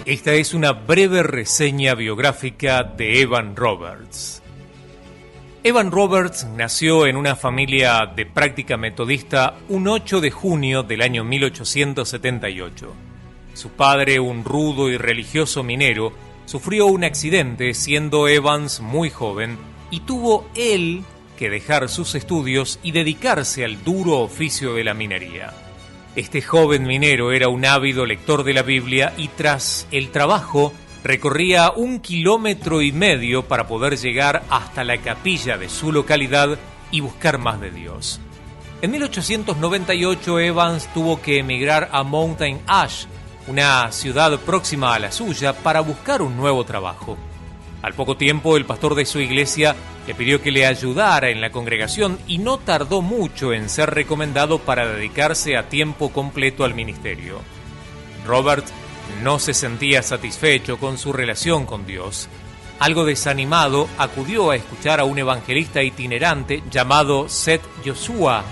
Esta es una breve reseña biográfica de Evan Roberts. Evan Roberts nació en una familia de práctica metodista un 8 de junio del año 1878. Su padre, un rudo y religioso minero, sufrió un accidente siendo Evans muy joven y tuvo él que dejar sus estudios y dedicarse al duro oficio de la minería. Este joven minero era un ávido lector de la Biblia y tras el trabajo recorría 1,5 kilómetros para poder llegar hasta la capilla de su localidad y buscar más de Dios. En 1898 Evans tuvo que emigrar a Mountain Ash, una ciudad próxima a la suya, para buscar un nuevo trabajo. Al poco tiempo, el pastor de su iglesia le pidió que le ayudara en la congregación y no tardó mucho en ser recomendado para dedicarse a tiempo completo al ministerio. Robert no se sentía satisfecho con su relación con Dios. Algo desanimado, acudió a escuchar a un evangelista itinerante llamado Seth Joshua.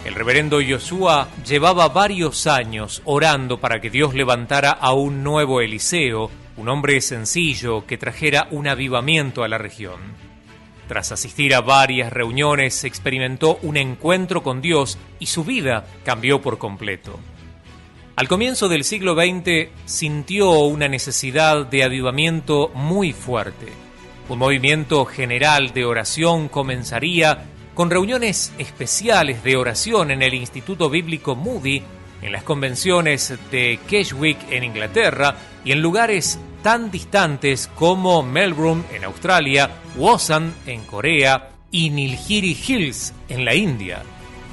El reverendo Joshua llevaba varios años orando para que Dios levantara a un nuevo Eliseo, un hombre sencillo que trajera un avivamiento a la región. Tras asistir a varias reuniones, experimentó un encuentro con Dios y su vida cambió por completo. Al comienzo del siglo XX sintió una necesidad de avivamiento muy fuerte. Un movimiento general de oración comenzaría con reuniones especiales de oración en el Instituto Bíblico Moody, en las convenciones de Keswick en Inglaterra y en lugares tan distantes como Melbourne en Australia, Wosan en Corea y Nilgiri Hills en la India.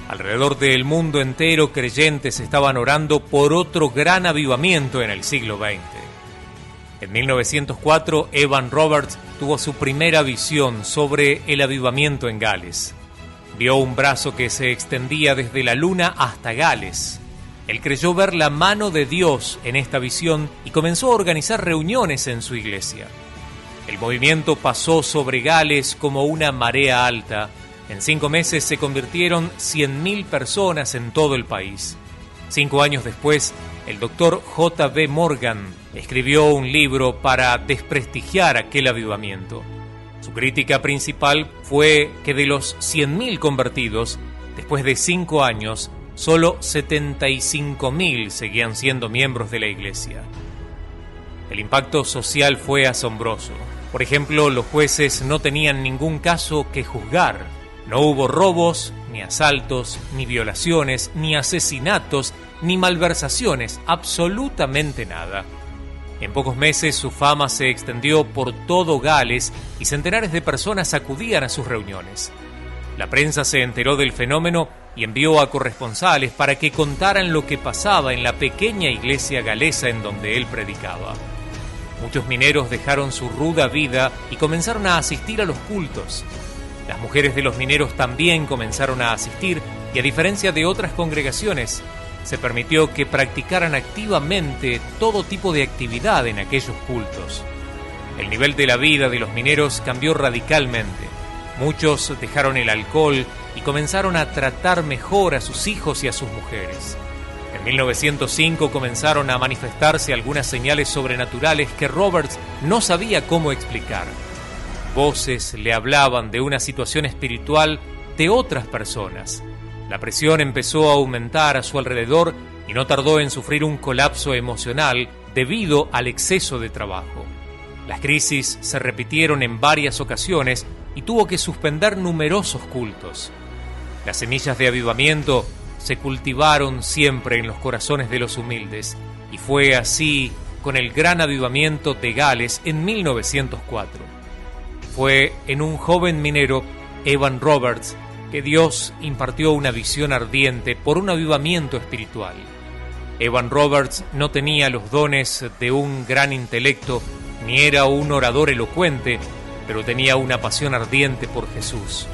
Alrededor del mundo entero, creyentes estaban orando por otro gran avivamiento en el siglo XX. En 1904, Evan Roberts tuvo su primera visión sobre el avivamiento en Gales. Vio un brazo que se extendía desde la luna hasta Gales. Él creyó ver la mano de Dios en esta visión y comenzó a organizar reuniones en su iglesia. El movimiento pasó sobre Gales como una marea alta. En 5 meses se convirtieron 100.000 personas en todo el país. 5 años después, el doctor J.B. Morgan escribió un libro para desprestigiar aquel avivamiento. Su crítica principal fue que de los 100.000 convertidos, después de 5 años, solo 75.000 seguían siendo miembros de la iglesia. El impacto social fue asombroso. Por ejemplo, los jueces no tenían ningún caso que juzgar. No hubo robos, ni asaltos, ni violaciones, ni asesinatos, ni malversaciones, absolutamente nada. En pocos meses su fama se extendió por todo Gales y centenares de personas acudían a sus reuniones. La prensa se enteró del fenómeno y envió a corresponsales para que contaran lo que pasaba en la pequeña iglesia galesa en donde él predicaba. Muchos mineros dejaron su ruda vida y comenzaron a asistir a los cultos. Las mujeres de los mineros también comenzaron a asistir y, a diferencia de otras congregaciones, se permitió que practicaran activamente todo tipo de actividad en aquellos cultos. El nivel de la vida de los mineros cambió radicalmente. Muchos dejaron el alcohol y comenzaron a tratar mejor a sus hijos y a sus mujeres. En 1905 comenzaron a manifestarse algunas señales sobrenaturales que Roberts no sabía cómo explicar. Voces le hablaban de una situación espiritual de otras personas. La presión empezó a aumentar a su alrededor y no tardó en sufrir un colapso emocional debido al exceso de trabajo. Las crisis se repitieron en varias ocasiones y tuvo que suspender numerosos cultos. Las semillas de avivamiento se cultivaron siempre en los corazones de los humildes, y fue así con el gran avivamiento de Gales en 1904. Fue en un joven minero, Evan Roberts, que Dios impartió una visión ardiente por un avivamiento espiritual. Evan Roberts no tenía los dones de un gran intelecto, ni era un orador elocuente, pero tenía una pasión ardiente por Jesús.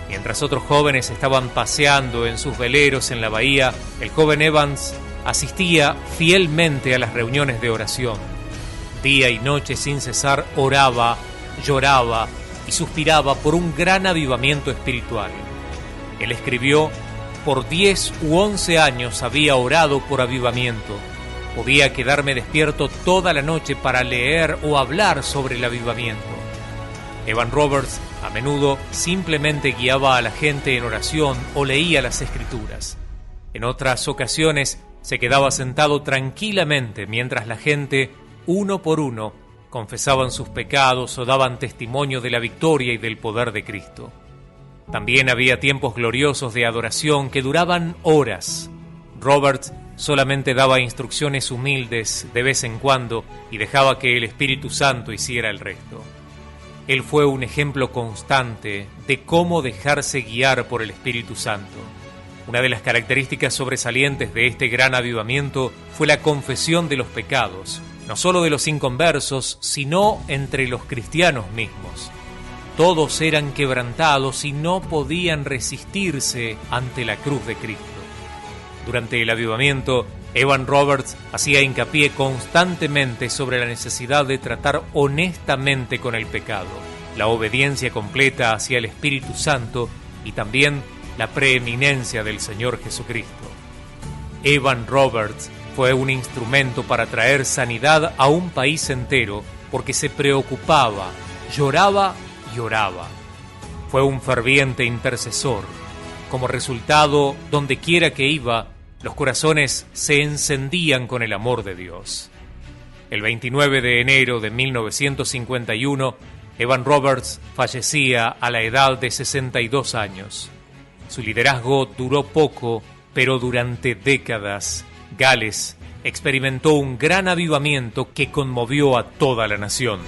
Mientras otros jóvenes estaban paseando en sus veleros en la bahía, el joven Evans asistía fielmente a las reuniones de oración. Día y noche sin cesar oraba, lloraba y suspiraba por un gran avivamiento espiritual. Él escribió: por 10 u 11 años había orado por avivamiento. Podía quedarme despierto toda la noche para leer o hablar sobre el avivamiento. Evan Roberts a menudo simplemente guiaba a la gente en oración o leía las Escrituras. En otras ocasiones se quedaba sentado tranquilamente mientras la gente, uno por uno, confesaban sus pecados o daban testimonio de la victoria y del poder de Cristo. También había tiempos gloriosos de adoración que duraban horas. Roberts solamente daba instrucciones humildes de vez en cuando y dejaba que el Espíritu Santo hiciera el resto. Él fue un ejemplo constante de cómo dejarse guiar por el Espíritu Santo. Una de las características sobresalientes de este gran avivamiento fue la confesión de los pecados, no solo de los inconversos, sino entre los cristianos mismos. Todos eran quebrantados y no podían resistirse ante la cruz de Cristo. Durante el avivamiento, Evan Roberts hacía hincapié constantemente sobre la necesidad de tratar honestamente con el pecado, la obediencia completa hacia el Espíritu Santo y también la preeminencia del Señor Jesucristo. Evan Roberts fue un instrumento para traer sanidad a un país entero porque se preocupaba, lloraba y oraba. Fue un ferviente intercesor. Como resultado, donde quiera que iba, los corazones se encendían con el amor de Dios. El 29 de enero de 1951, Evan Roberts fallecía a la edad de 62 años. Su liderazgo duró poco, pero durante décadas, Gales experimentó un gran avivamiento que conmovió a toda la nación.